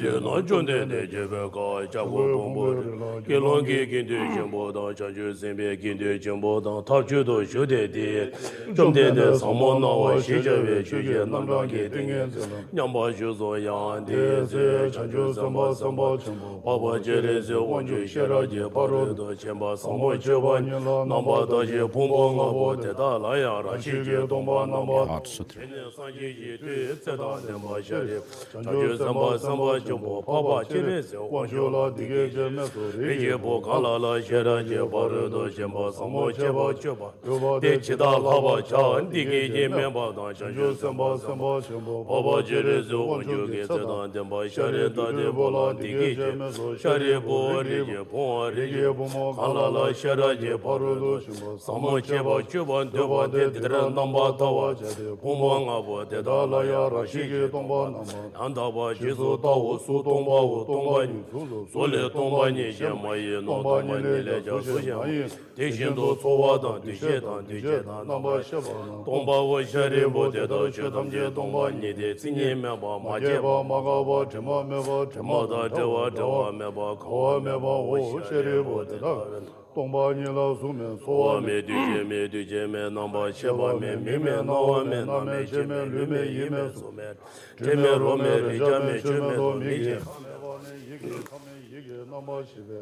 je no chonde de je be ka cha go tong bo ke long ge kin de chen bo da cha ju sin be kin de chen bo da ta ju do shu de de chom de de sam mo na wa shi je be ju je nam da ge ding nyam ba ju zo yang de ze cha ju sam ba pa pa je de ze wang ju xie ra je pa ro de chen ba sam mo che ba nam ba da je pong bo nga bo de da la ya ra shi je dong ba nam ba Heart Sutra. san ji ji de ze da de ma xia de cha ju sam ba jong bo pa pa che de ze wang ju la de ge je me so ri je bo ka la la xie ra je pa ro de chen ba sam mo che ba de chi da la ba cha di ge je me ba da cha ju sam ba pa pa che de ze wang ju ge ze da de ba xia de da de bo la di ge je xia de bo ri je bo ri je ka la la xia ra je pa ro de sam mo che ba de ba de de ra nam ba ta wa pong ba nga bo de da la ya ra shi ge dong ba nam da ba ji su da wo su dong ba ni so le dong ba ni xie ma yi no dong ba ni le ja su xian de xin do co wa dang de xie dang nam ba dong ba wo xia re bo de da xue tam jie dong ba ni de zi ni me ba ma jie ba ma ga ba zhe ma me ba zhe ma da zhe wa me ba ka wa me ba wo xie re bo de da东巴尼拉苏面索瓦me对接me南巴切巴me mi me那瓦me那me切me绿me一me苏me这me罗me里加me去me多mi切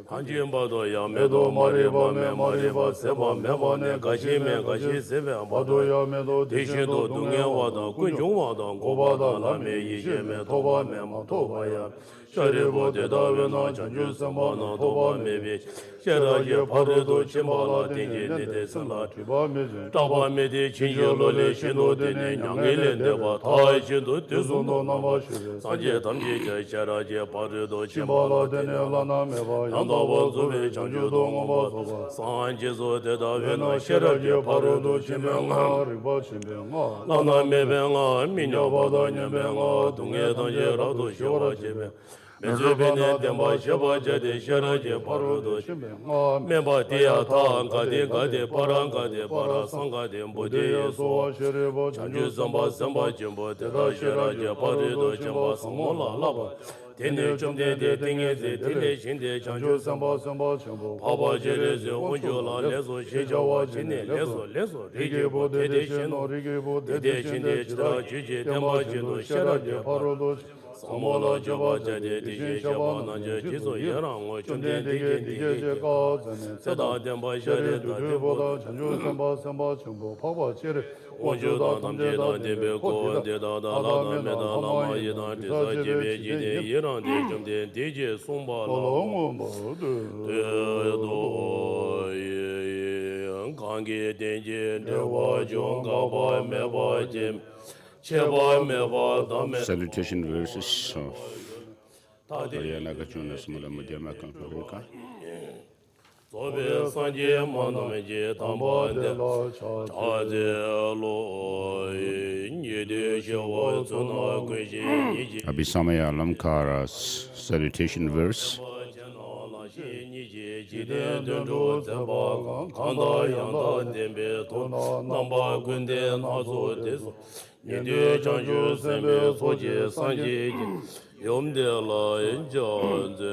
看见巴多呀me多马里巴塞巴me巴呢嘎西塞巴巴多呀me多地心多东年瓦的滚中瓦的国巴的拉me一切me托巴me嘛托巴呀下里波的大维那将军三巴那托巴me比现在也跑得多千巴拉定节你的生拉去巴me大巴me的亲友罗里许多的呢两个人的吧他许多的送到那么去三节他们节现在也跑得多千巴拉的呢拉那me吧让到我左边将军多我吧说吧三节做的大维那现在也跑得多千边啊拉那me边啊民谣跑到那边啊东野当节老多学了这边me zhe be ne den ba xie ba jie de xie ra jie pa ru do me ba di ya ta ga de pa ra sang ga de bo de ye so chan ju san ba jin bo de da xie ra jie pa de do chen ba sang mo la ba天天中天的定业在天天心的讲究三宝全部跑跑接的是我就拿连锁学校我今年连锁理解不天天心诺天天心的知道拒绝天把进度写了就跑路都上莫了就把这的这些小宝那就技术也让我中天的这高再到天把写的大的不到成就三宝全部跑跑接的我就到他们接到这边过接到拉到面到那么一到这个这边几天一让的中天地界送吧了对多也看给电见这我就搞把没把见切把没把他们 Salutation verses of Ariana Gachunas Mulamudiyama Kankarika. 左边三界嘛，那么界当把的茶在罗，你的小我从那归去，你去。 Abhisamaya Alamkara's salutation verse. 你去几天蹲着在把看到阳到天边头，能把滚的拿走的走。你的将军身边所见三界，用的老人家在。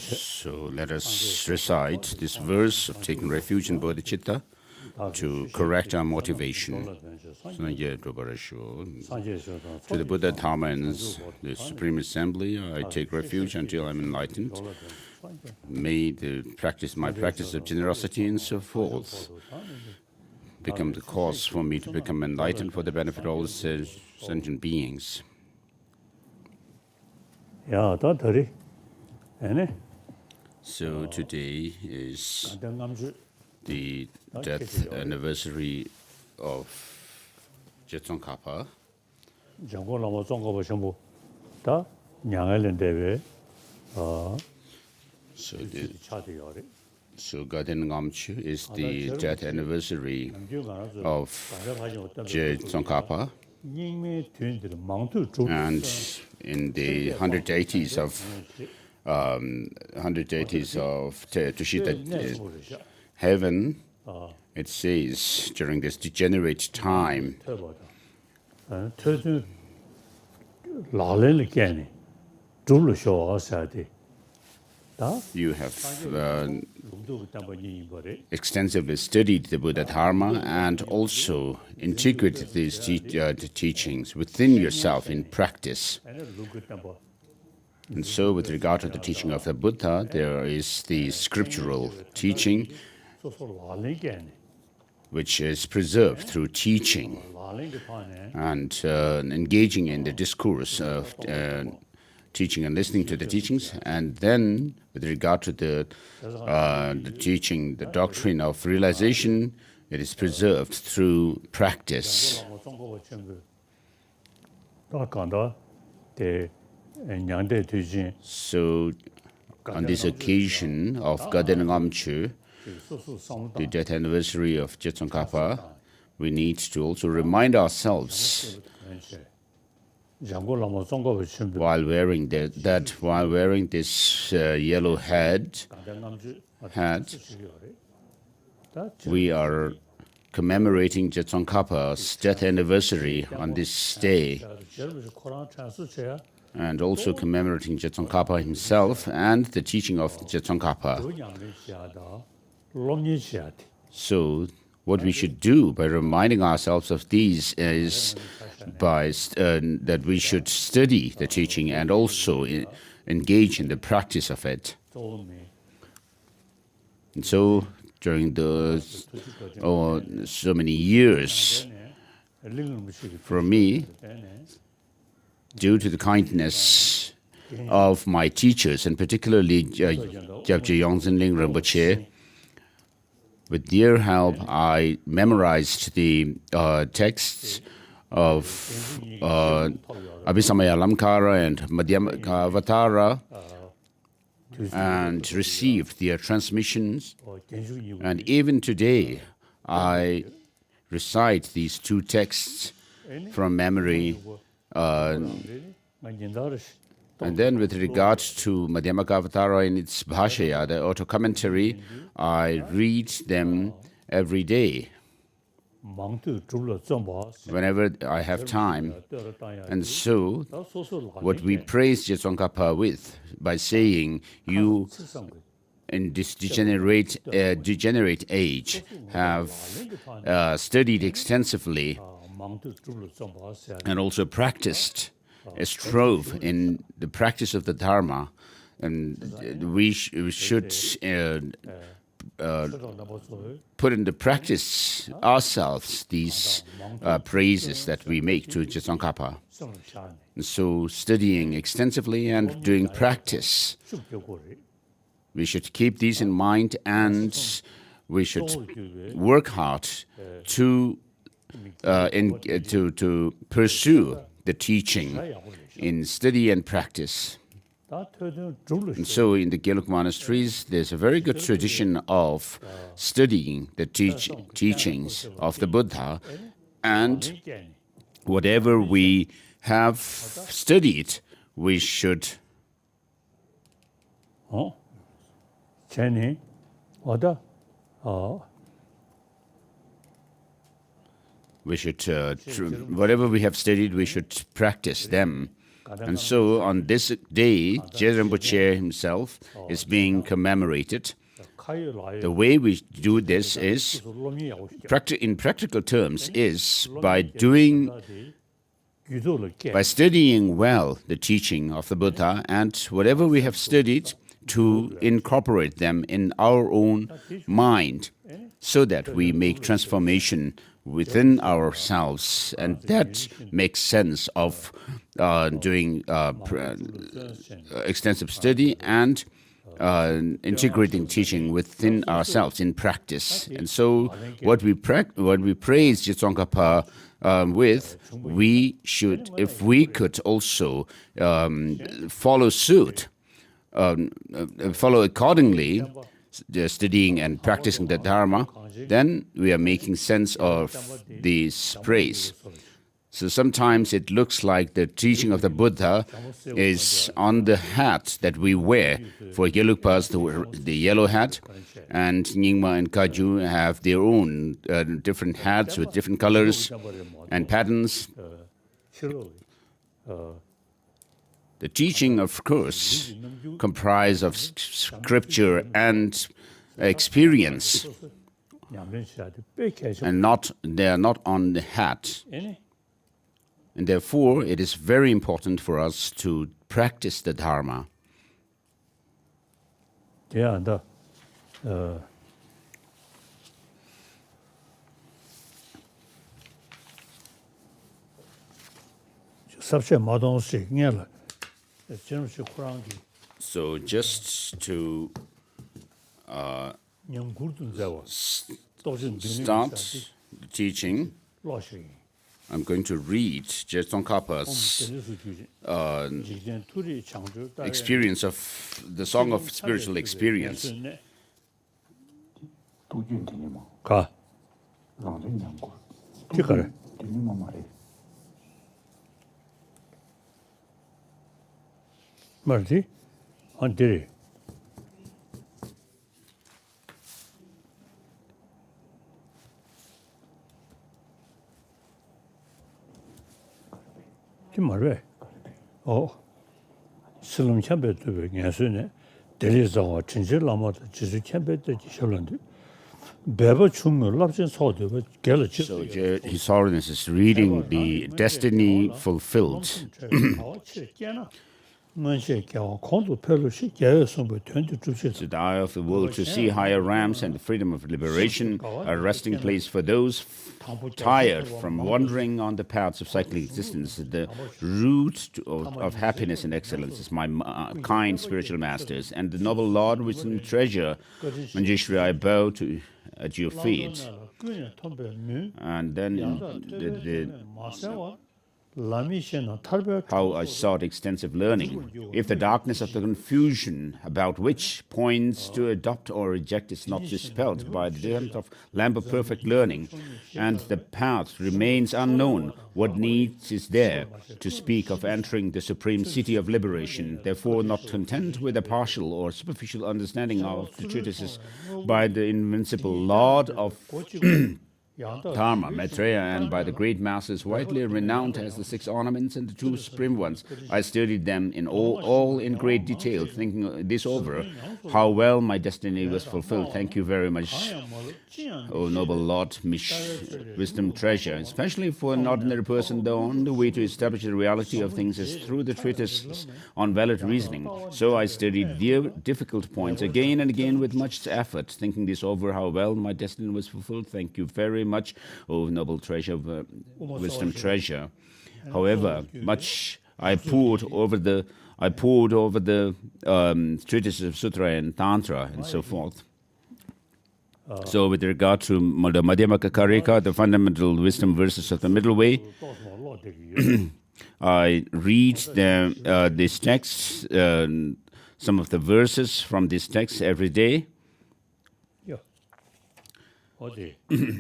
So let us recite this verse of taking refuge in bodhicitta to correct our motivation. To the Buddha, Dharma, and the Supreme Assembly, I take refuge until I'm enlightened. May my practice of generosity and so forth become the cause for me to become enlightened for the benefit of all sentient beings. So today is the death anniversary of Jetson Kappa. So Gaden Ngamchu is the death anniversary of Jetson Kappa. And in the 180s of Tushita heaven, it says during this degenerate time, you have extensively studied the Buddha Dharma and also integrated these teachings within yourself in practice. And so with regard to the teaching of the Buddha, there is the scriptural teaching which is preserved through teaching and engaging in the discourse of teaching and listening to the teachings. And then with regard to the teaching, the doctrine of realization, it is preserved through practice. So on this occasion of Gaden Ngamchu, the death anniversary of Jetson Kappa, we need to also remind ourselves while wearing this yellow hat, we are commemorating Jetson Kappa's death anniversary on this day, and also commemorating Jetson Kappa himself and the teaching of Jetson Kappa. So what we should do by reminding ourselves of these is that we should study the teaching and also engage in the practice of it. And so during those so many years, for me, due to the kindness of my teachers, and particularly Gyabje Yongzhen Ling Rinpoche, with their help, I memorized the texts of Abhisamaya Lamkara and Madhyamakavatara and received their transmissions. And even today, I recite these two texts from memory. And then with regard to Madhyamakavatara in its Bhashaya, the auto-commentary, I read them every day, whenever I have time. And so, what we praise Jetsongkhapa with, by saying, you in this degenerate age have studied extensively and also practiced, strove in the practice of the Dharma, and we should put into practice ourselves these praises that we make to Jetsongkhapa. So studying extensively and doing practice, we should keep these in mind, and we should work hard to pursue the teaching in study and practice. And so in the Gelug monasteries, there's a very good tradition of studying the teachings of the Buddha, and whatever we have studied, we should whatever we have studied, we should practice them. And so on this day, Je Rinpoche himself is being commemorated. The way we do this is, in practical terms, is by studying well the teaching of the Buddha, and whatever we have studied, to incorporate them in our own mind, so that we make transformation within ourselves, and that makes sense of doing extensive study and integrating teaching within ourselves in practice. And so, what we praise Jetsongkhapa with, we should, if we could also follow suit, follow accordingly, studying and practicing the Dharma, then we are making sense of this praise. So sometimes it looks like the teaching of the Buddha is on the hat that we wear. For Gelugpas, the yellow hat, and Nyingma and Kaju have their own different hats with different colors and patterns. The teaching, of course, comprises of scripture and experience, and they are not on the hat. And therefore, it is very important for us to practice the Dharma. So just to start the teaching, I'm going to read Jetsongkhapa's experience of the Song of Spiritual Experience. Marty, on Diri. Timare. Oh, Silum Chamber to be Yansune, Deliza, Chinchil Lama, Chisu Chamber, the Chisholandi. Beba Chung, Lobson Soda, but Galachi. So His Holiness is reading the Destiny Fulfilled. It's the eye of the will to see higher realms and the freedom of liberation, a resting place for those tired from wandering on the paths of cyclic existence. The root of happiness and excellence is my kind spiritual masters, and the noble Lord, wisdom, treasure. Manjeshwari, I bow to at your feet. And then how I sought extensive learning. If the darkness of the confusion about which points to adopt or reject is not dispelled by the depth of lamp of perfect learning, and the path remains unknown, what need is there to speak of entering the supreme city of liberation? Therefore, not content with a partial or superficial understanding of the treatises by the invincible Lord of Dharma, Maitreya, and by the great masters widely renowned as the 6 ornaments and the 2 supreme ones, I studied them in all in great detail, thinking this over, how well my destiny was fulfilled. Thank you very much, O noble Lord, wisdom treasure. Especially for an ordinary person, the only way to establish the reality of things is through the treatises on valid reasoning. So I studied the difficult points again and again with much effort, thinking this over, how well my destiny was fulfilled. Thank you very much, O noble treasure, wisdom treasure. However, much I poured over the treatises of Sutra and Tantra and so forth. So with regard to the Madhyamaka Karika, the fundamental wisdom verses of the middle way, I read these texts, some of the verses from these texts every day.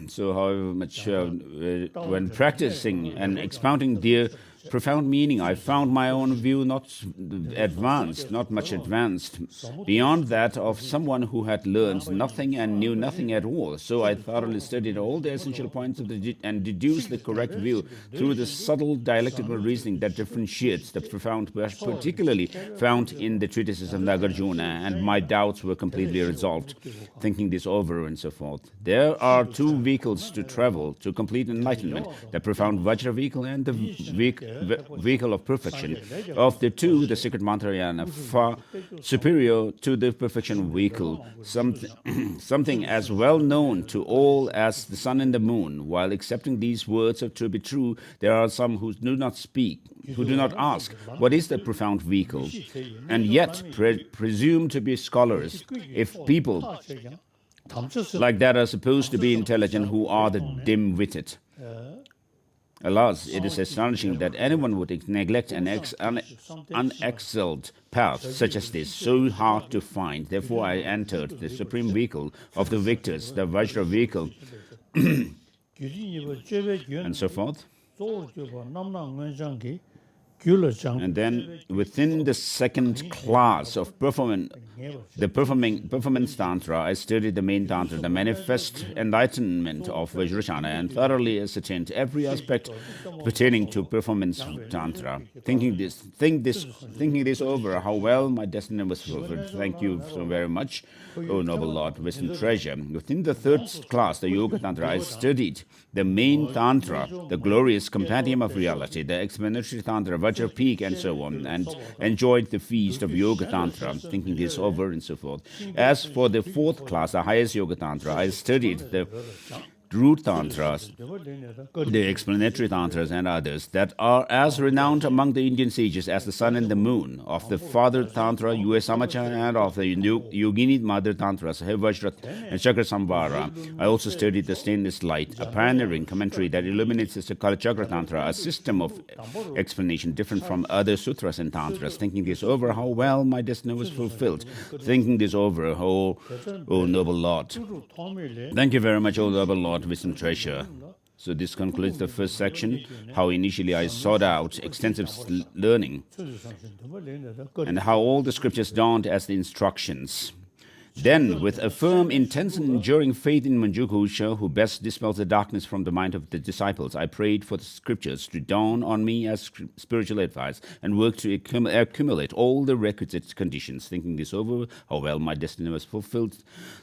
So however much when practicing and expounding their profound meaning, I found my own view not much advanced, beyond that of someone who had learned nothing and knew nothing at all. So I thoroughly studied all the essential points of and deduced the correct view through the subtle dialectical reasoning that differentiates the profound, particularly found in the treatises of Nagarjuna, and my doubts were completely resolved, thinking this over and so forth. There are 2 vehicles to travel to complete enlightenment, the profound Vajra vehicle and the vehicle of perfection. Of the 2, the secret Mantrayana far superior to the perfection vehicle, something as well known to all as the sun and the moon. While accepting these words to be true, there are some who do not speak, who do not ask, what is the profound vehicle? And yet presume to be scholars. If people like that are supposed to be intelligent, who are the dim-witted? Alas, it is astonishing that anyone would neglect an unexcelled path such as this, so hard to find. Therefore, I entered the supreme vehicle of the victors, the Vajra vehicle, and so forth. And then within the second class of performance Tantra, I studied the main Tantra, the manifest enlightenment of Vajrayana, and thoroughly ascertained every aspect pertaining to performance Tantra. Thinking this over, how well my destiny was fulfilled. Thank you so very much, O noble Lord, wisdom treasure. Within the third class, the Yoga Tantra, I studied the main Tantra, the glorious compendium of reality, the explanatory Tantra, Vajra Peak, and so on, and enjoyed the feast of Yoga Tantra, thinking this over and so forth. As for the 4th class, the highest Yoga Tantra, I studied the root tantras, the explanatory tantras, and others that are as renowned among the Indian sages as the sun and the moon. Of the father tantra, U.S. Samacha, and of the yogini mother tantras, Vajrat and Chakra Samvara. I also studied the stainless light, a pioneering commentary that illuminates the Sakala Chakra Tantra, a system of explanation different from other sutras and tantras. Thinking this over, how well my destiny was fulfilled. Thinking this over, O noble Lord. Thank you very much, O noble Lord, wisdom treasure. So this concludes the first section, how initially I sought out extensive learning and how all the scriptures dawned as the instructions. Then, with a firm, intense, and enduring faith in Manjughosha, who best dispels the darkness from the mind of the disciples, I prayed for the scriptures to dawn on me as spiritual advice and work to accumulate all the requisite conditions. Thinking this over, how well my destiny was fulfilled.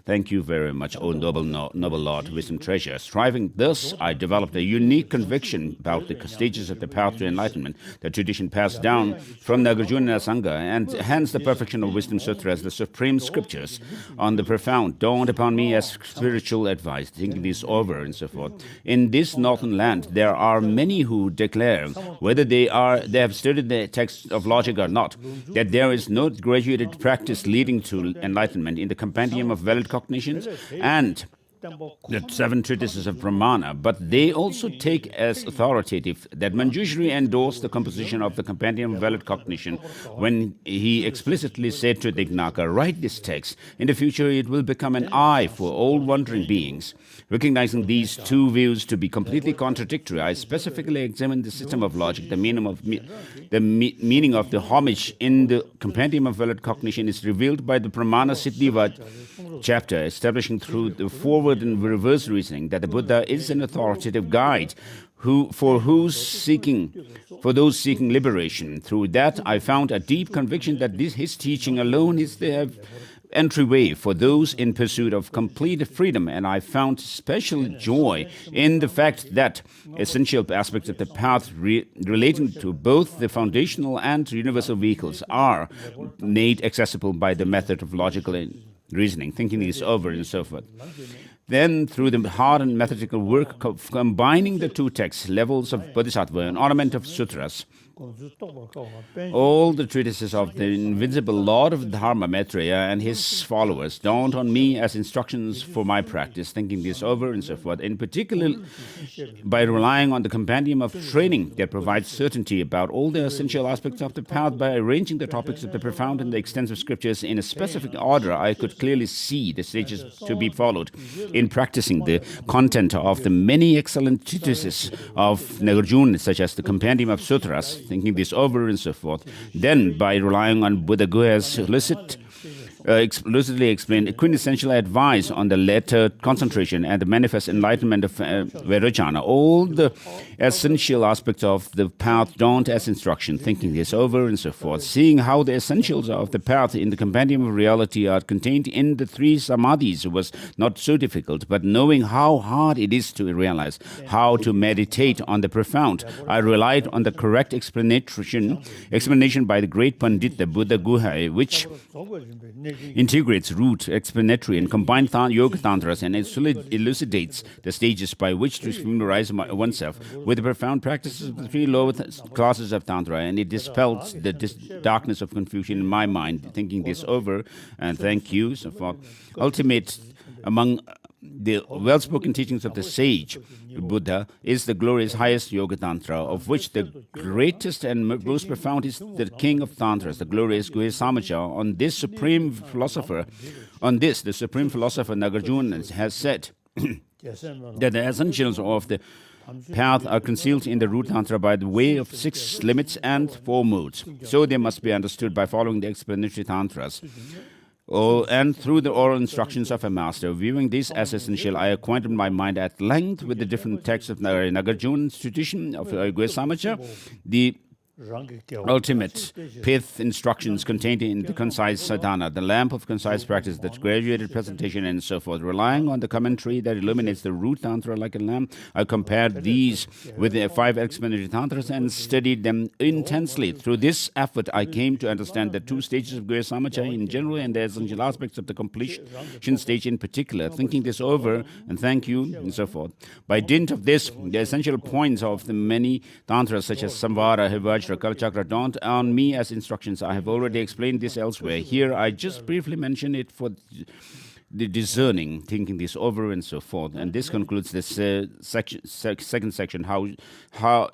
Thank you very much, O noble Lord, wisdom treasure. Striving thus, I developed a unique conviction about the stages of the path to enlightenment, the tradition passed down from Nagarjuna Sangha, and hence the perfection of wisdom sutra as the supreme scriptures on the profound dawned upon me as spiritual advice, thinking this over and so forth. In this northern land, there are many who declare, whether they have studied the text of logic or not, that there is no graduated practice leading to enlightenment in the compendium of valid cognitions, and the 7 treatises of Brahmana, but they also take as authoritative that Manjushri endorsed the composition of the Compendium of Valid Cognition when he explicitly said to Dignaka, write this text. In the future it will become an eye for all wandering beings. Recognizing these two views to be completely contradictory, I specifically examined the system of logic. The meaning of the homage in the Compendium of Valid Cognition is revealed by the Pramana Siddhiva chapter, establishing through the forward and reverse reasoning that the Buddha is an authoritative guide for those seeking liberation. Through that, I found a deep conviction that his teaching alone is the entryway for those in pursuit of complete freedom, and I found special joy in the fact that essential aspects of the path relating to both the foundational and universal vehicles are made accessible by the method of logical reasoning, thinking this over and so forth. Then, through the hard and methodical work of combining the two texts, levels of Bodhisattva and ornament of sutras, all the treatises of the invincible Lord of Dharma, Maitreya, and his followers dawned on me as instructions for my practice, thinking this over and so forth, in particular by relying on the compendium of training that provides certainty about all the essential aspects of the path. By arranging the topics of the profound and the extensive scriptures in a specific order, I could clearly see the stages to be followed in practicing the content of the many excellent treatises of Nagarjuna, such as the compendium of sutras, thinking this over and so forth. Then, by relying on Buddha Guha's lucidly explained quintessential advice on the latter concentration and the manifest enlightenment of Vairocana, all the essential aspects of the path dawned as instruction, thinking this over and so forth. Seeing how the essentials of the path in the compendium of reality are contained in the 3 samadhis was not so difficult, but knowing how hard it is to realize, how to meditate on the profound, I relied on the correct explanation by the great Pandit, the Buddha Guha, which integrates root, explanatory, and combined yoga tantras and elucidates the stages by which to familiarize oneself with the profound practices of the 3 lower classes of tantra, and it dispels the darkness of confusion in my mind, thinking this over, and thank you. So for ultimate among the well-spoken teachings of the sage Buddha is the glorious highest yoga tantra, of which the greatest and most profound is the king of tantras, the glorious Guhyasamaja. On this, the supreme philosopher Nagarjuna has said that the essentials of the path are concealed in the root tantra by the way of 6 limits and 4 modes. So they must be understood by following the explanatory tantras. And through the oral instructions of a master. Viewing this as essential, I acquainted my mind at length with the different texts of Nagarjuna's tradition of Guhyasamaja, the ultimate pith instructions contained in the Concise Sadhana, the lamp of concise practice, the graduated presentation, and so forth. Relying on the commentary that illuminates the root tantra like a lamp, I compared these with the 5 explanatory tantras and studied them intensely. Through this effort, I came to understand the 2 stages of Guhyasamaja in general and the essential aspects of the completion stage in particular. Thinking this over, and thank you, and so forth. By dint of this, the essential points of the many tantras such as Samvara, Hivajra, Kalachakra dawned on me as instructions. I have already explained this elsewhere. Here I just briefly mention it for the discerning, thinking this over and so forth. And this concludes this second section,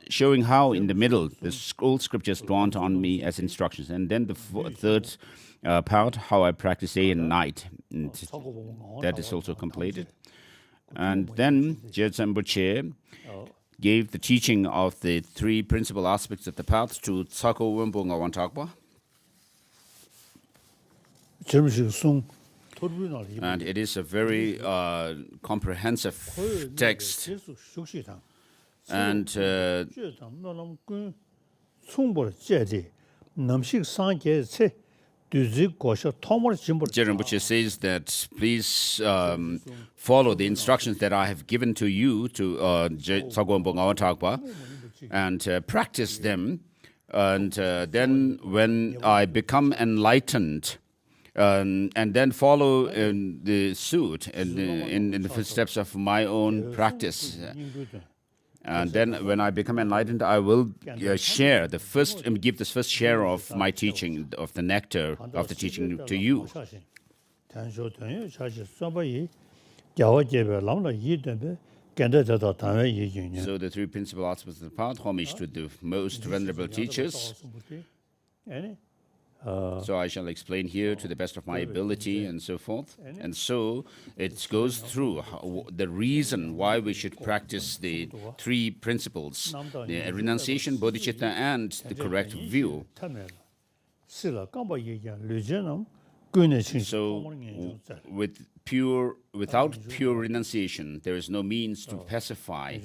showing how in the middle the old scriptures dawned on me as instructions. And then the third part, how I practice day and night. And that is also completed. And then Gyaltsab Rinpoche gave the teaching of the 3 principal aspects of the path to Tsako Wenpo Ngawan Thakpa. And it is a very comprehensive text. And Rinpoche says that please follow the instructions that I have given to you to Tsako Wenpo Ngawan Thakpa and practice them. And then when I become enlightened, and then follow in the suit and in the footsteps of my own practice. And then when I become enlightened, I will share the first, give this first share of my teaching, of the nectar of the teaching to you. gyāwa gyēbē lāma yī dēbē kēndē tētā tāwē yī jīnyā. So the three principal aspects of the path: homage to the most venerable teachers. So I shall explain here to the best of my ability and so forth. And so it goes through the reason why we should practice the three principles: the renunciation, bodhicitta, and the correct view. So without pure renunciation, there is no means to pacify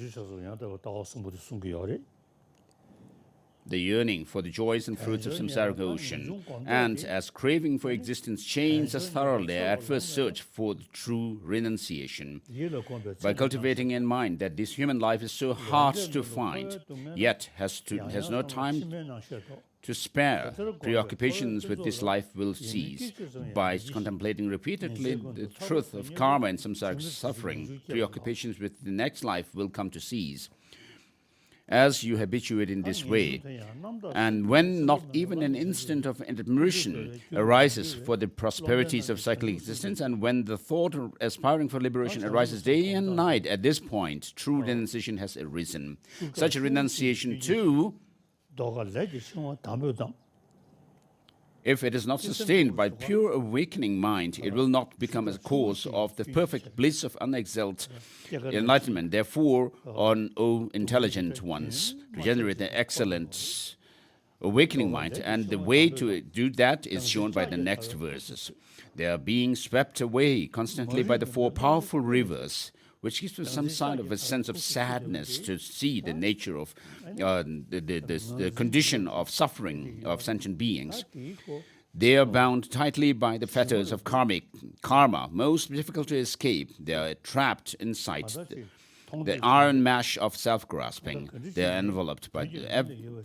the yearning for the joys and fruits of samsaric ocean, and as craving for existence chains us thoroughly, at first search for the true renunciation. By cultivating in mind that this human life is so hard to find, yet has no time to spare, preoccupations with this life will cease. By contemplating repeatedly the truth of karma and samsaric suffering, preoccupations with the next life will come to cease. As you habituate in this way, and when not even an instant of admiration arises for the prosperities of cyclic existence, and when the thought of aspiring for liberation arises day and night, at this point, true renunciation has arisen. Such a renunciation, too, if it is not sustained by pure awakening mind, it will not become a cause of the perfect bliss of unexalted enlightenment. Therefore, O intelligent ones, to generate an excellent awakening mind, and the way to do that is shown by the next verses. They are being swept away constantly by the four powerful rivers, which gives us some sign of a sense of sadness to see the nature of the condition of suffering of sentient beings. They are bound tightly by the fetters of karma, most difficult to escape. They are trapped inside the iron mesh of self-grasping. They are enveloped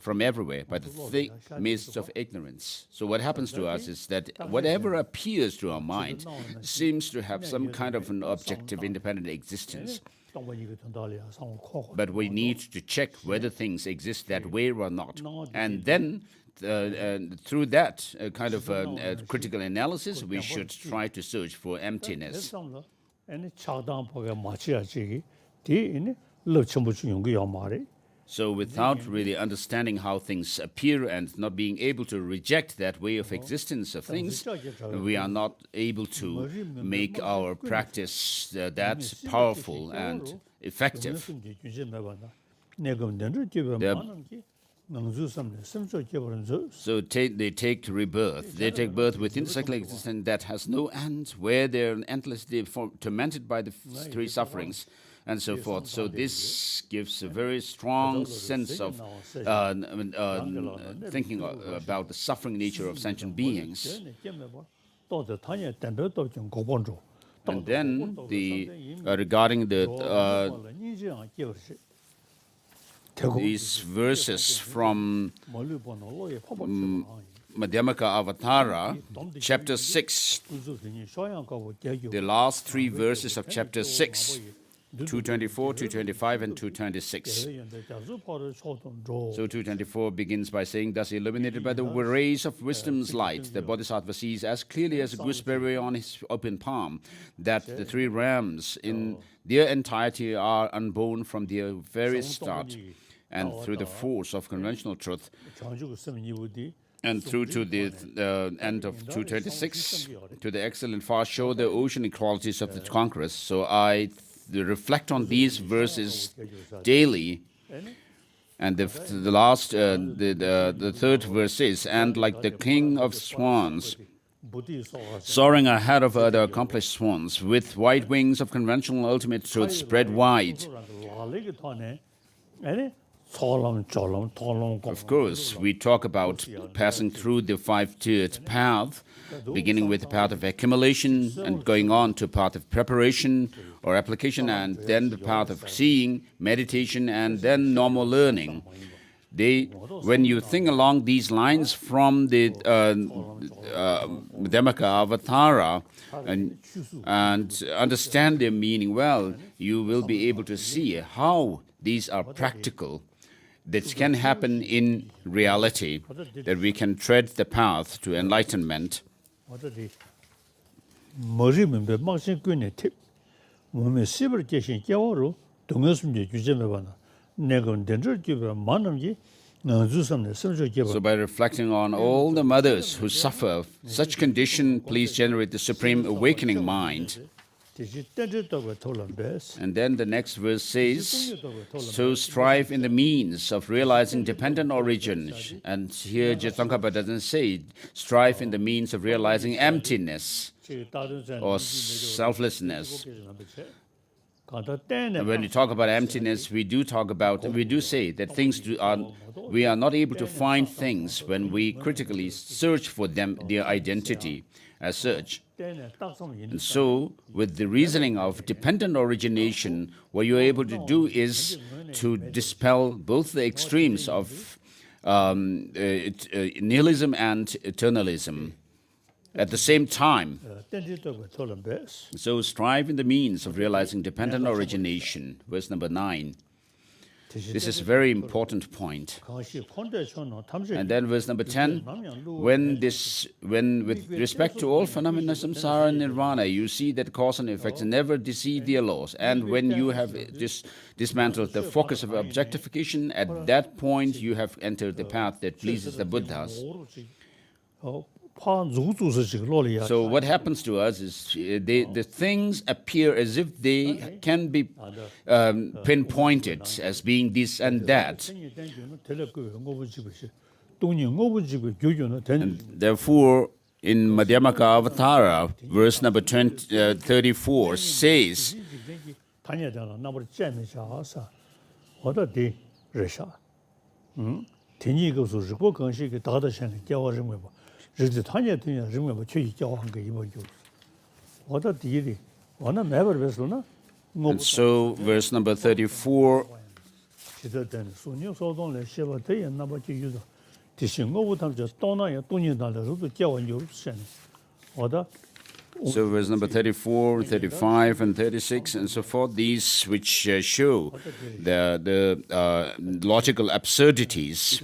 from everywhere by the thick mists of ignorance. So what happens to us is that whatever appears to our mind seems to have some kind of an objective, independent existence. But we need to check whether things exist that way or not. And then through that kind of critical analysis, we should try to search for emptiness. So without really understanding how things appear and not being able to reject that way of existence of things, we are not able to make our practice that powerful and effective. So they take rebirth. They take birth within the cyclic existence that has no end, where they are endlessly tormented by the three sufferings, and so forth. So this gives a very strong sense of thinking about the suffering nature of sentient beings. And then regarding these verses from Madhyamaka Avatara, chapter 6, the last three verses of chapter 6, 224, 225, and 226. So 224 begins by saying, thus illuminated by the rays of wisdom's light, the Bodhisattva sees as clearly as a gooseberry on his open palm that the three realms in their entirety are unborn from their very start, and through the force of conventional truth, and through to the end of 226, to the excellent far show the ocean qualities of the conquerors. So I reflect on these verses daily, and the third verse is, and like the king of swans, soaring ahead of other accomplished swans, with white wings of conventional ultimate truth spread wide. Of course, we talk about passing through the five-tiered path, beginning with the path of accumulation and going on to path of preparation or application, and then the path of seeing, meditation, and then normal learning. When you think along these lines from the Madhyamaka Avatara and understand their meaning well, you will be able to see how these are practical. That can happen in reality, that we can tread the path to enlightenment. 몸에 씹을 계신 깨워로 동영숨지 주제매바나 내가 된저 기버 만남지 주섬네 섬저 기버 So by reflecting on all the mothers who suffer such condition, please generate the supreme awakening mind. And then the next verse says, so strive in the means of realizing dependent origin. And here Jetankapa doesn't say, strive in the means of realizing emptiness or selflessness. And when we talk about emptiness, we do say that we are not able to find things when we critically search for them, their identity as such. And so, with the reasoning of dependent origination, what you're able to do is to dispel both the extremes of nihilism and eternalism at the same time. So strive in the means of realizing dependent origination. Verse number 9. This is a very important point. And then verse number 10, when with respect to all phenomena, samsara and nirvana, you see that cause and effects never deceive their laws. And when you have dismantled the focus of objectification, at that point you have entered the path that pleases the Buddhas. So what happens to us is the things appear as if they can be pinpointed as being this and that. And therefore, in Madhyamaka Avatara, verse number 34 says, And so, verse number 34. So verse number 34, 35, and 36, and so forth, these which show the logical absurdities.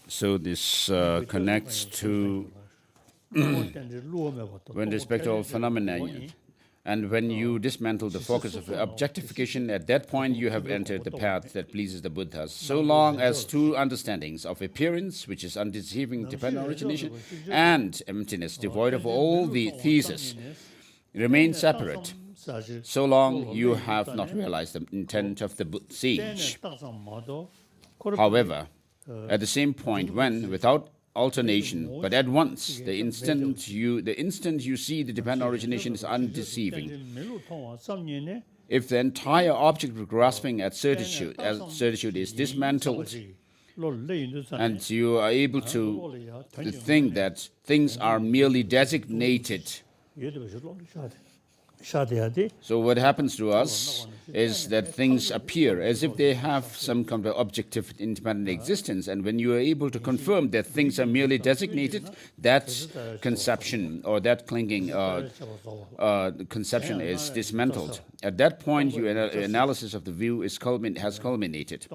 So this connects to when respect to all phenomena. And when you dismantle the focus of objectification, at that point you have entered the path that pleases the Buddhas. So long as two understandings of appearance, which is undeceiving dependent origination, and emptiness, devoid of all the thesis, remain separate, so long you have not realized the intent of the sage. However, at the same point, when, without alternation, but at once, the instant you see the dependent origination is undeceiving. If the entire object of grasping at certitude is dismantled, and you are able to think that things are merely designated. So what happens to us is that things appear as if they have some kind of objective independent existence, and when you are able to confirm that things are merely designated, that conception or that clinging conception is dismantled. At that point, your analysis of the view has culminated.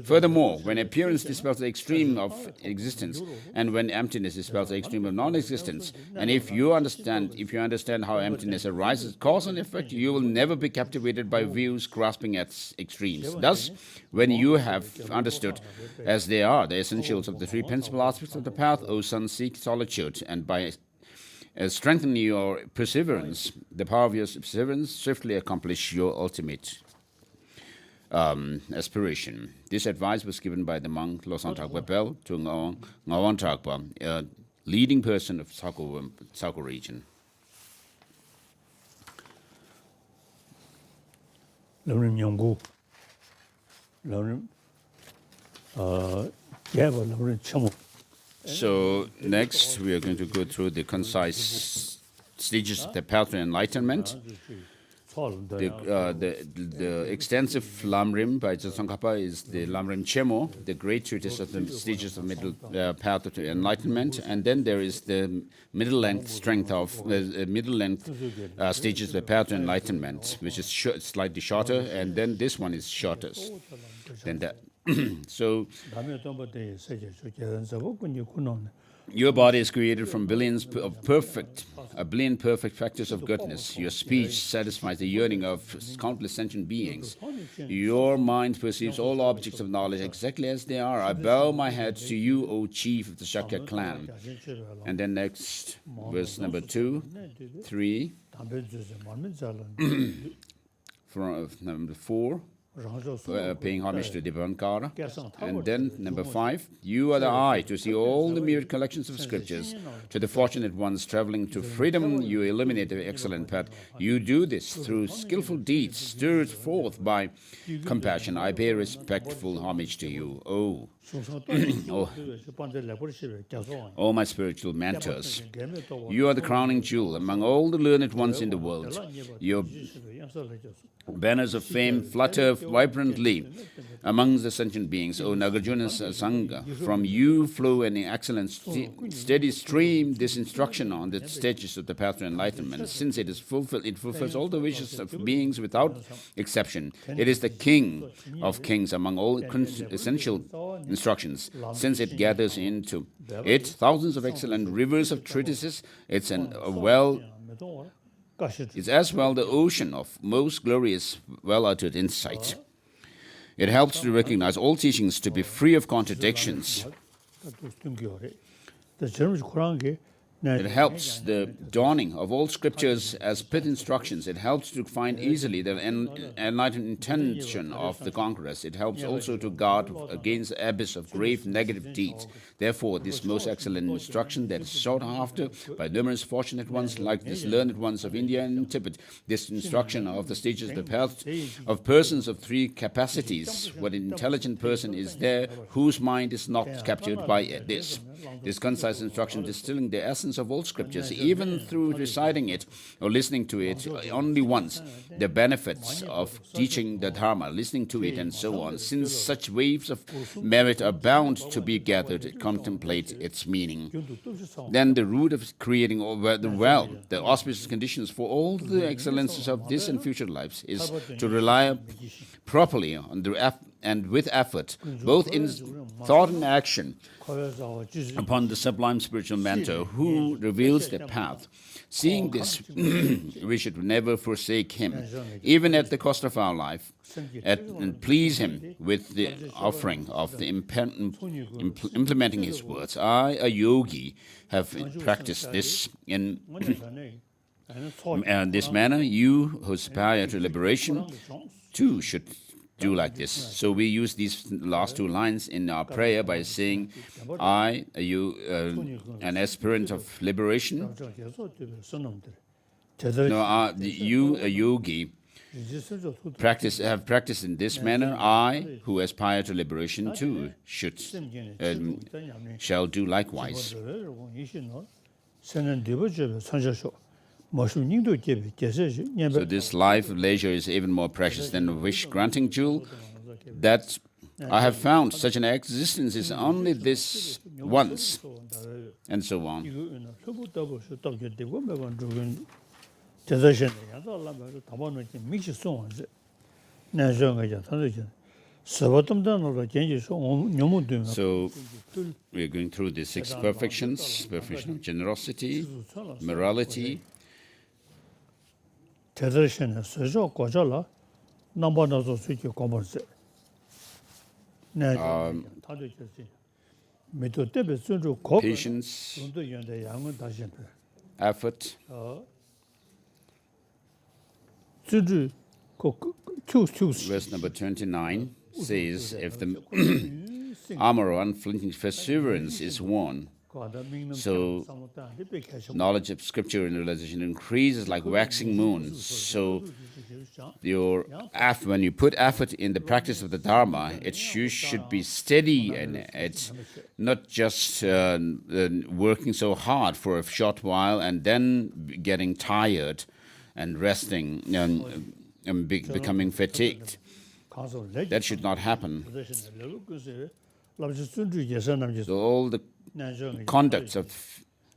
Furthermore, when appearance dispels the extreme of existence, and when emptiness dispels the extreme of non-existence, and if you understand how emptiness arises, cause and effect, you will never be captivated by views grasping at extremes. Thus, when you have understood as they are the essentials of the three principal aspects of the path, O son, seek solitude, and by strengthening your perseverance, the power of your perseverance, swiftly accomplish your ultimate aspiration. This advice was given by the monk Losang Thakpa Pel to Ngawang Thakpa, a leading person of Tsako region. So next we are going to go through the concise stages of the path to enlightenment. The extensive Lamrim by Tsongkhapa is the Lamrim Chemo, the great treatise of the stages of middle path to enlightenment, and then there is the middle length strength of middle length stages of the path to enlightenment, which is slightly shorter, and then this one is shortest than that. So your body is created from billions of a billion perfect factors of goodness. Your speech satisfies the yearning of countless sentient beings. Your mind perceives all objects of knowledge exactly as they are. I bow my head to you, O chief of the Shakya clan. And then next, verse number 2, 3, from number 4. Paying homage to Divankara. And then number 5, you are the eye to see all the myriad collections of scriptures. To the fortunate ones traveling to freedom, you illuminate the excellent path. You do this through skillful deeds, stirred forth by compassion. I pay respectful homage to you, oh my spiritual mentors. You are the crowning jewel among all the learned ones in the world. Your banners of fame flutter vibrantly among the sentient beings, O Nagarjuna's Sangha. From you flow an excellent steady stream, this instruction on the stages of the path to enlightenment. Since it fulfills all the wishes of beings without exception. It is the king of kings among all essential instructions. Since it gathers into it thousands of excellent rivers of treatises, it's as well the ocean of most glorious, well-uttered insight. It helps to recognize all teachings to be free of contradictions. It helps the dawning of all scriptures as pit instructions. It helps to find easily the enlightened intention of the conquerors. It helps also to guard against the abyss of grave negative deeds. Therefore, this most excellent instruction that is sought after by numerous fortunate ones like these learned ones of India and Tibet, this instruction of the stages of the path of persons of 3 capacities. What an intelligent person is there whose mind is not captured by this. This concise instruction distilling the essence of all scriptures, even through reciting it or listening to it only once, the benefits of teaching the Dharma, listening to it, and so on. Since such waves of merit are bound to be gathered, contemplate its meaning. Then the root of creating the auspicious conditions for all the excellences of this and future lives is to rely properly on and with effort, both in thought and action, upon the sublime spiritual mentor who reveals the path. Seeing this, we should never forsake him, even at the cost of our life, and please him with the offering of the implementing his words. I, a yogi, have practiced this in this manner. You who aspire to liberation, too, should do like this. So we use these last 2 lines in our prayer by saying, I, an aspirant of liberation. No, you, a yogi, have practiced in this manner. I, who aspire to liberation too, shall do likewise. So this life of leisure is even more precious than a wish-granting jewel. That I have found such an existence is only this once, and so on. So we're going through the 6 perfections: perfection of generosity, morality, patience, effort, verse number 29 says, if the armor of unflinching perseverance is worn, so knowledge of scripture and realization increases like waxing moon. So when you put effort in the practice of the Dharma, you should be steady, and it's not just working so hard for a short while and then getting tired. and resting and becoming fatigued. That should not happen. So all the conducts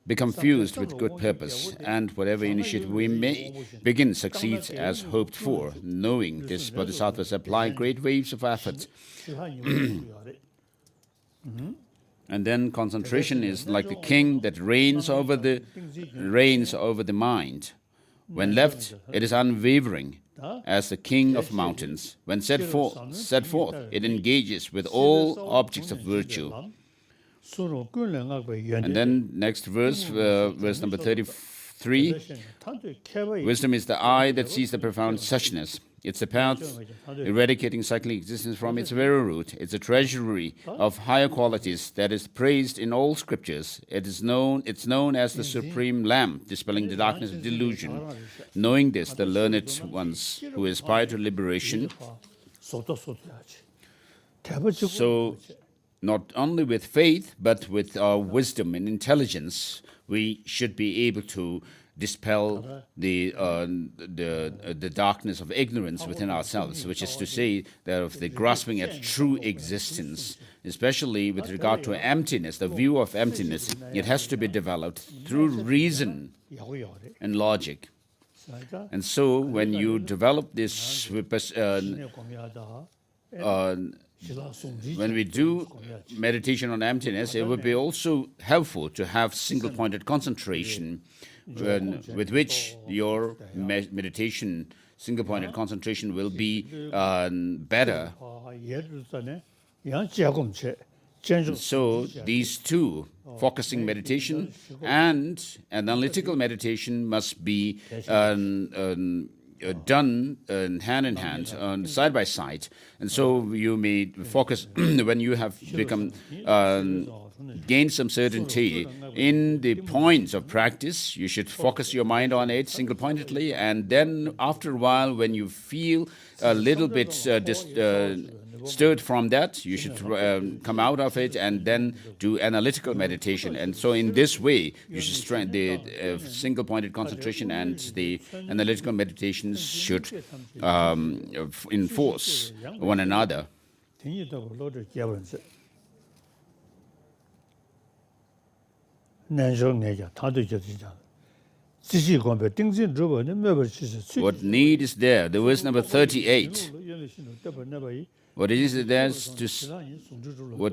become fused with good purpose, and whatever initiative we may begin succeeds as hoped for, knowing this bodhisattvas apply great waves of effort. And then concentration is like the king that reigns over the mind. When left, it is unwavering, as the king of mountains. When set forth, it engages with all objects of virtue. And then next verse, verse number 33, wisdom is the eye that sees the profound suchness. It's a path eradicating cyclic existence from its very root. It's a treasury of higher qualities that is praised in all scriptures. It's known as the supreme lamp, dispelling the darkness of delusion. Knowing this, the learned ones who aspire to liberation, so not only with faith, but with our wisdom and intelligence, we should be able to dispel the darkness of ignorance within ourselves, which is to say, that of the grasping at true existence, especially with regard to emptiness, the view of emptiness. It has to be developed through reason and logic. And so when you develop this, when we do meditation on emptiness, it would be also helpful to have single-pointed concentration, with which your meditation, single-pointed concentration, will be better. So these two, focusing meditation and analytical meditation, must be done hand in hand, side by side. And so you may focus when you have become gained some certainty in the points of practice. You should focus your mind on it single-pointedly, and then after a while, when you feel a little bit stirred from that, you should come out of it and then do analytical meditation. And so in this way, you should strengthen the single-pointed concentration, and the analytical meditations should enforce one another. What need is there? The verse number 38. What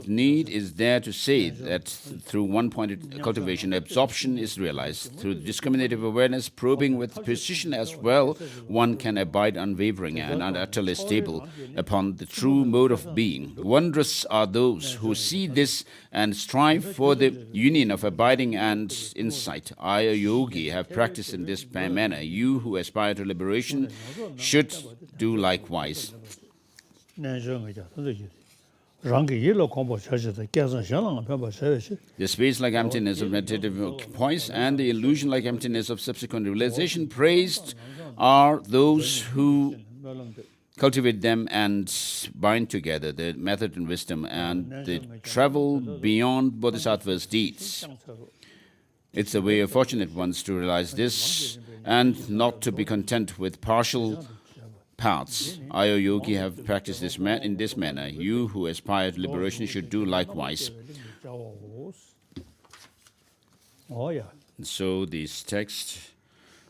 need is there to say that through one-pointed cultivation, absorption is realized. Through discriminative awareness, probing with precision as well, one can abide unwavering and utterly stable upon the true mode of being. Wondrous are those who see this and strive for the union of abiding and insight. I, a yogi, have practiced in this manner. You who aspire to liberation should do likewise. The space like emptiness of meditative poise and the illusion like emptiness of subsequent realization, praised are those who cultivate them and bind together the method and wisdom, and they travel beyond bodhisattva's deeds. It's the way of fortunate ones to realize this and not to be content with partial paths. I, a yogi, have practiced this in this manner. You who aspire to liberation should do likewise. And so this text,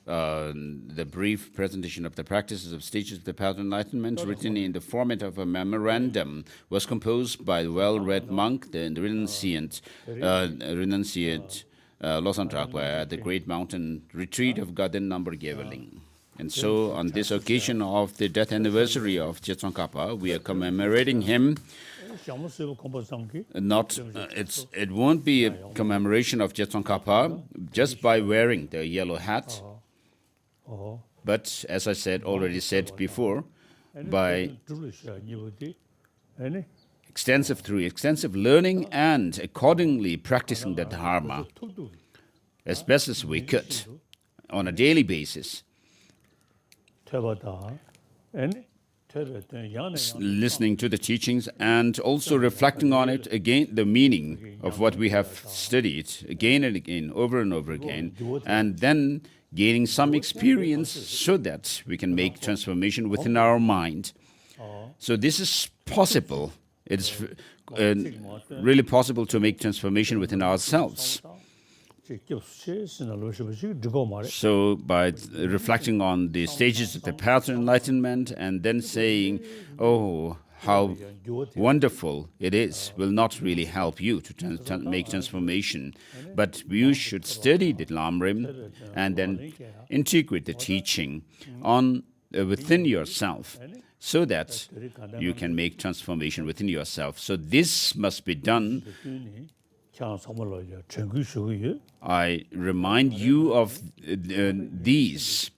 the brief presentation of the practices of stages of the path of enlightenment, written in the format of a memorandum, was composed by the well-read monk, the renunciant Losang Tragpa, at the great mountain retreat of Garden number Geveling. And so, on this occasion of the death anniversary of Jetson Kappa, we are commemorating him. It won't be a commemoration of Jetson Kappa just by wearing the yellow hat, but as I already said before, by through extensive learning and accordingly practicing the Dharma as best as we could on a daily basis. listening to the teachings and also reflecting on it again, the meaning of what we have studied again and again, over and over again, and then gaining some experience so that we can make transformation within our mind. So this is possible. It's really possible to make transformation within ourselves. So by reflecting on the stages of the path to enlightenment and then saying, oh, how wonderful it is, will not really help you to make transformation. But you should study the Lamrim and then integrate the teaching on within yourself so that you can make transformation within yourself. So this must be done. I remind you of these,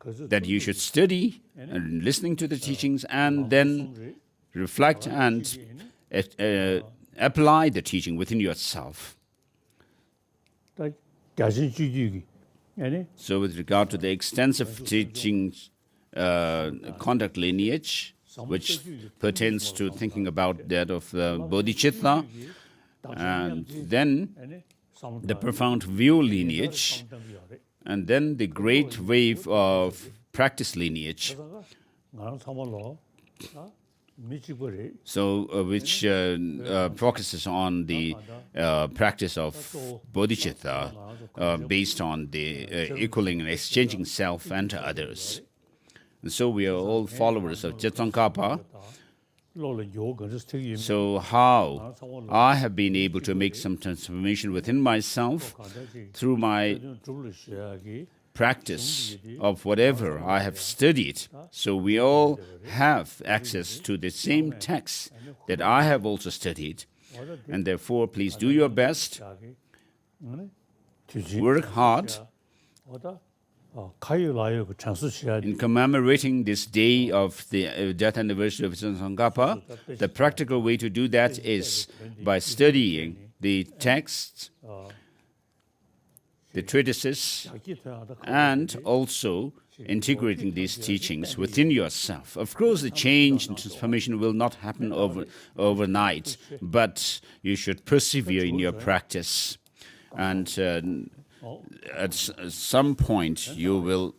that you should study and listening to the teachings and then reflect and apply the teaching within yourself. So with regard to the extensive teachings, conduct lineage, which pertains to thinking about that of bodhicitta, and then the profound view lineage, and then the great wave of practice lineage. So which focuses on the practice of bodhicitta based on the equaling and exchanging self and others. And so we are all followers of Tsongkhapa. So how I have been able to make some transformation within myself through my practice of whatever I have studied. So we all have access to the same text that I have also studied. And therefore, please do your best, work hard in commemorating this day of the death anniversary of Tsongkhapa. The practical way to do that is by studying the texts, the treatises, and also integrating these teachings within yourself. Of course, the change and transformation will not happen overnight, but you should persevere in your practice. And at some point, you will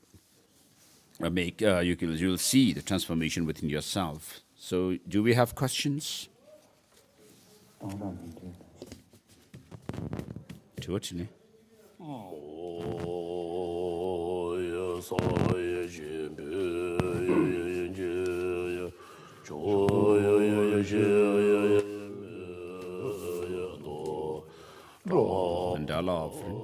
you'll see the transformation within yourself. So, do we have questions? Actually. Mandala offering.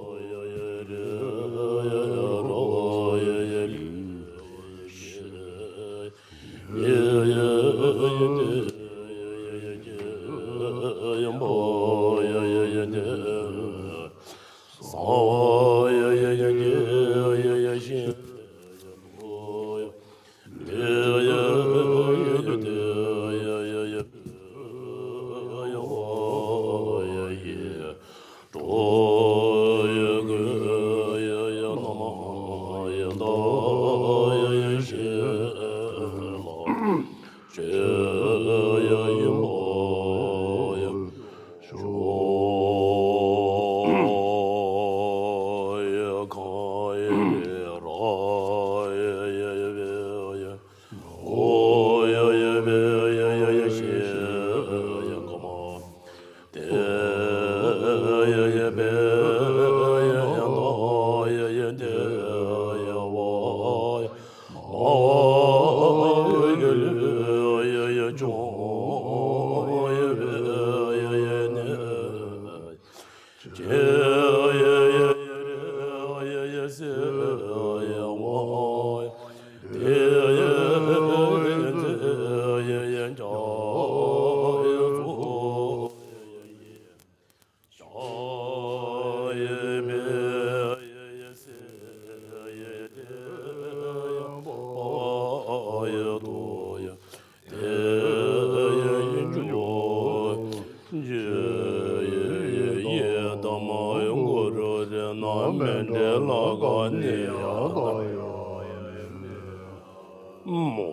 Mo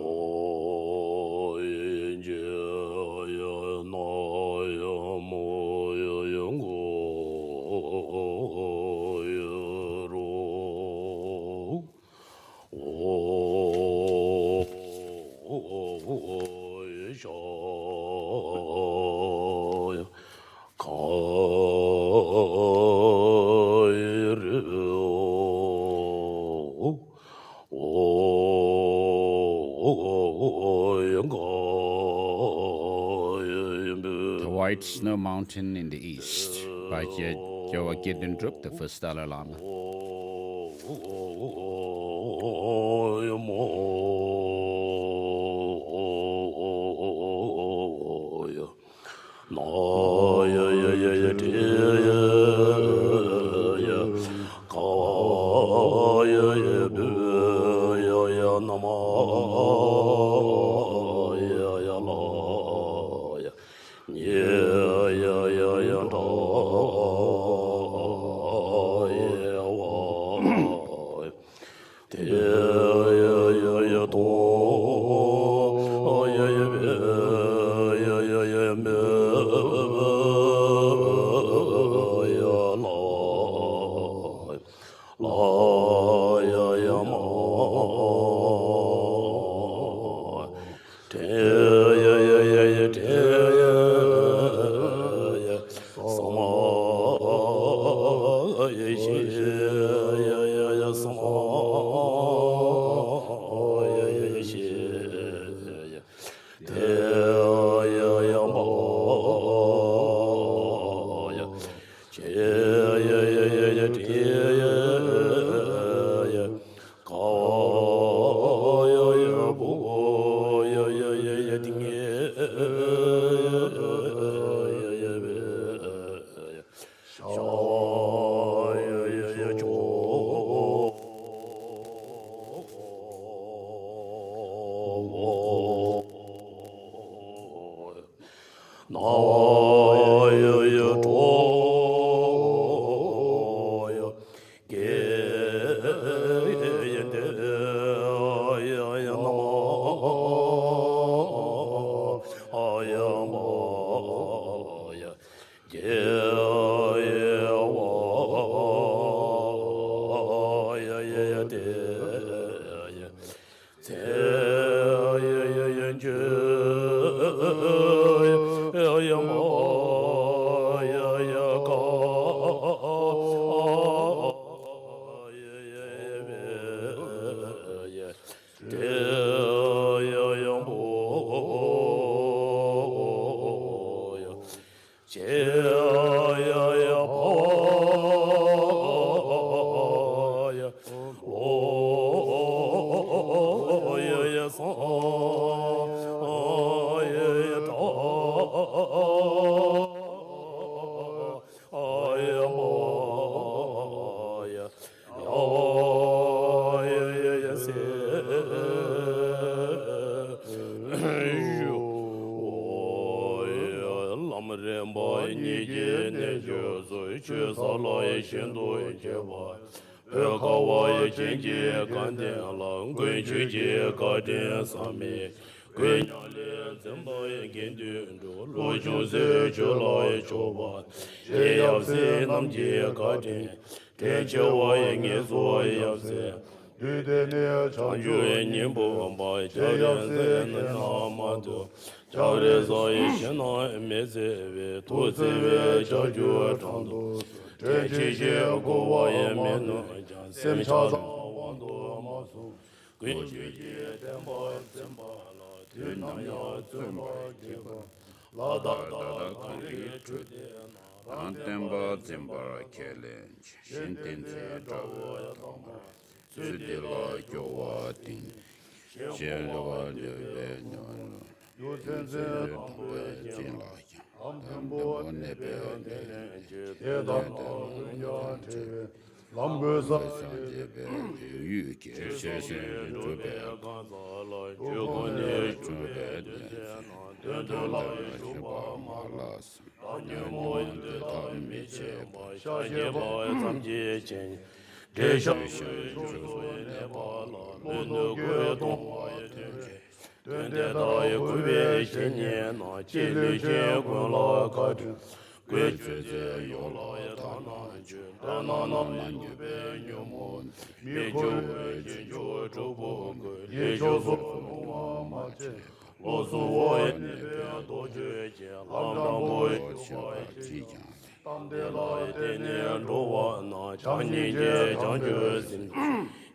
The White Snow Mountain in the east by Joa Gidendrup, the first Dalai Lama.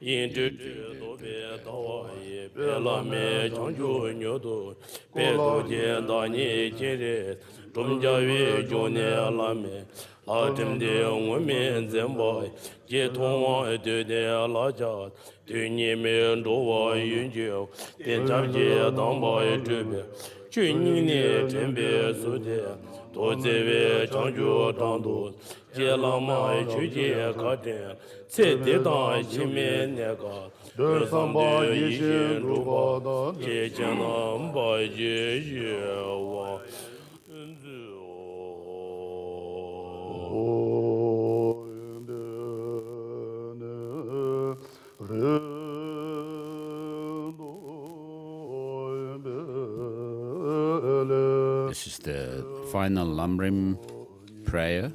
yin tu tu do be da wa ye be la me chang ju nyo do be do jian da ni jin re dong jia yue ju ne la me la tim de wen mian zhen ba ye tong wa de de la jia du ni me do wa yin jiu dian zhao jie dang ba ye zhe be ju ni ne zhen be su de do zhe wei chang ju dang du jie lang ma ju jie ka dian ce de dang xi mian ne ga de sang de yi xin ru ba jie jian nan ba ye ye wa This is the final Lamrim prayer.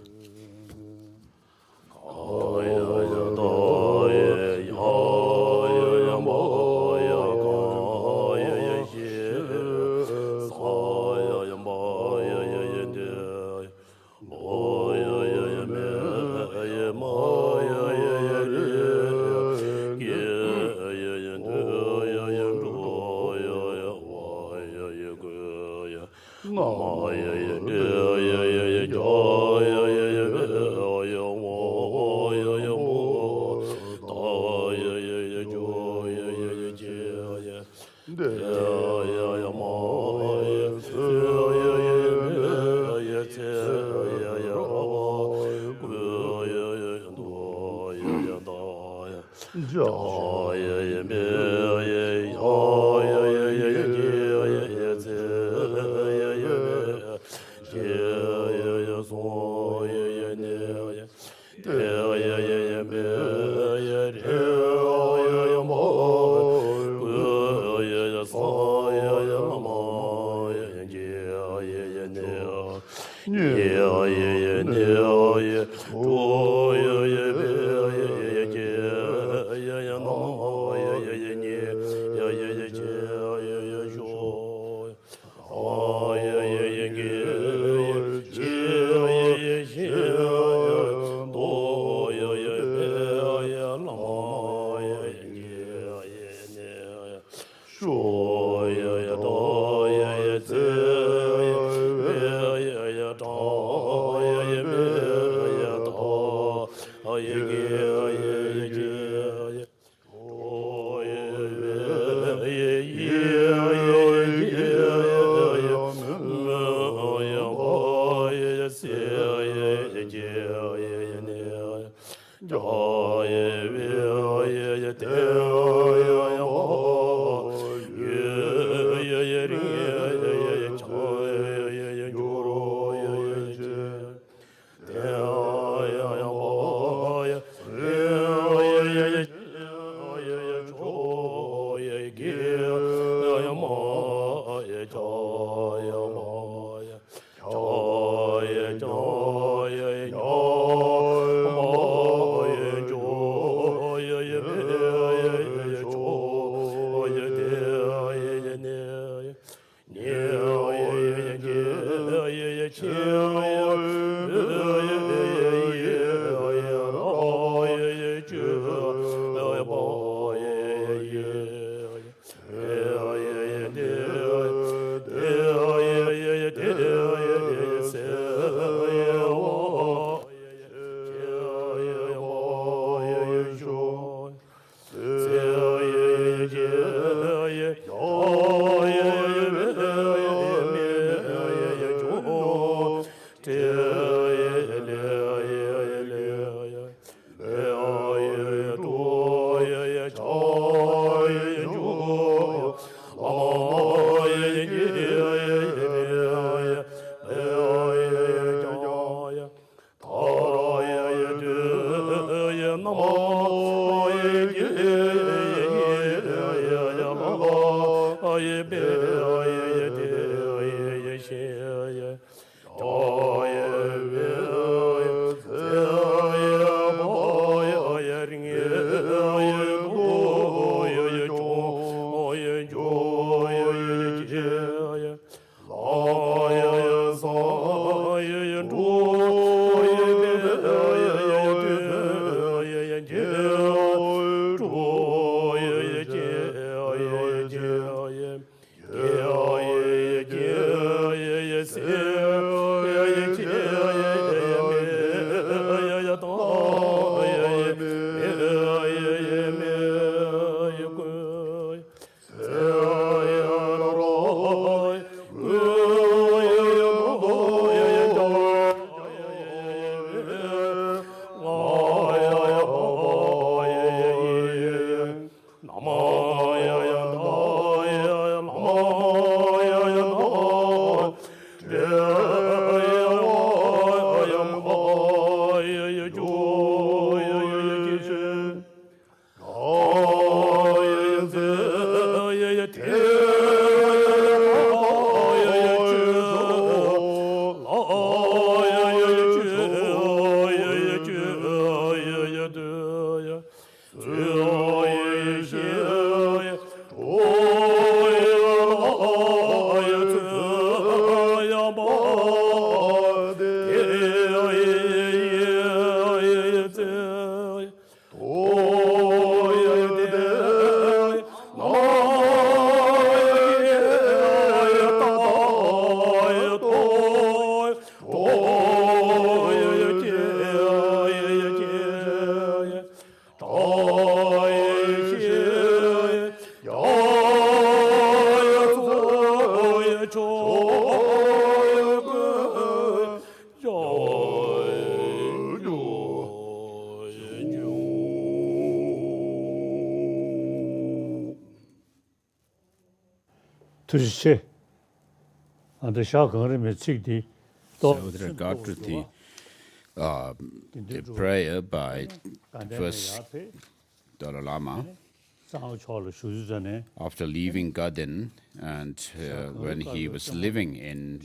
투시체 안데 샤거르메 칙디 So with regard to the prayer by the first Dalai Lama, after leaving Garden and when he was living in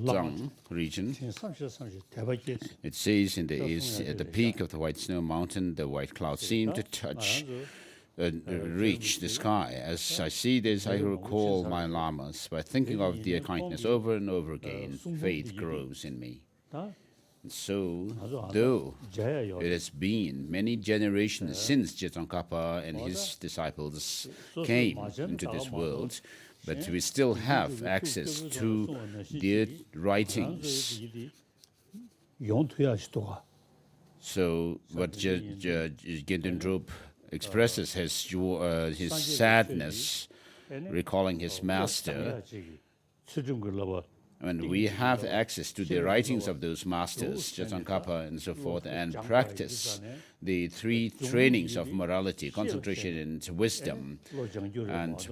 Zhang region, it says in the east, at the peak of the White Snow Mountain, the white clouds seem to touch, reach the sky. As I see this, I recall my lamas. By thinking of their kindness over and over again, faith grows in me. So, though it has been many generations since Tsongkhapa and his disciples came into this world, but we still have access to their writings. So, what Gendon Drup expresses his sadness, recalling his master. When we have access to the writings of those masters, Tsongkhapa and so forth, and practice the three trainings of morality, concentration and wisdom, and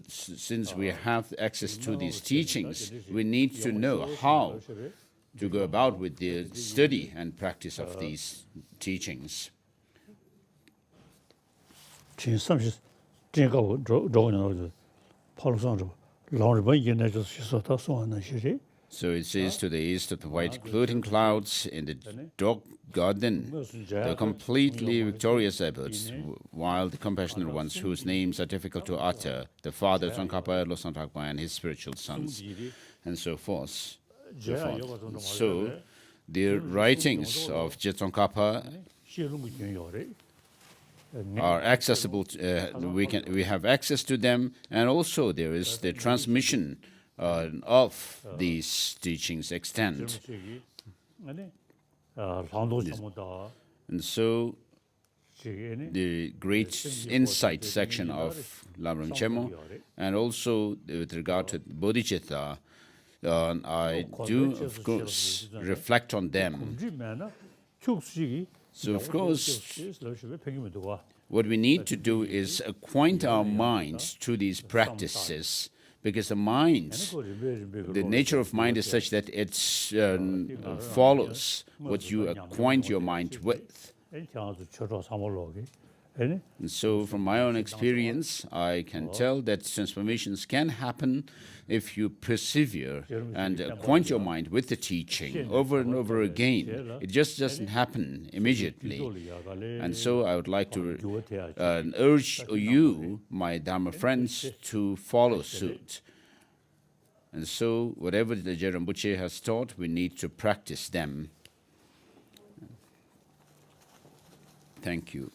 since we have access to these teachings, we need to know how to go about with the study and practice of these teachings. So it says to the east of the white floating clouds in the dog garden, the completely victorious efforts, while the compassionate ones whose names are difficult to utter, the father Tsongkhapa, Losang Thakpa, and his spiritual sons, and so forth. So the writings of Tsongkhapa are accessible. We have access to them, and also there is the transmission of these teachings extent. And so the great insight section of Lamrim Chemo, and also with regard to Bodhicitta, I do, of course, reflect on them. So, of course, what we need to do is acquaint our minds to these practices, because the mind, the nature of mind is such that it follows what you acquaint your mind with. And so, from my own experience, I can tell that transformations can happen if you persevere and acquaint your mind with the teaching over and over again. It just doesn't happen immediately. And so, I would like to urge you, my Dharma friends, to follow suit. And so, whatever the Rinpoche has taught, we need to practice them. Thank you.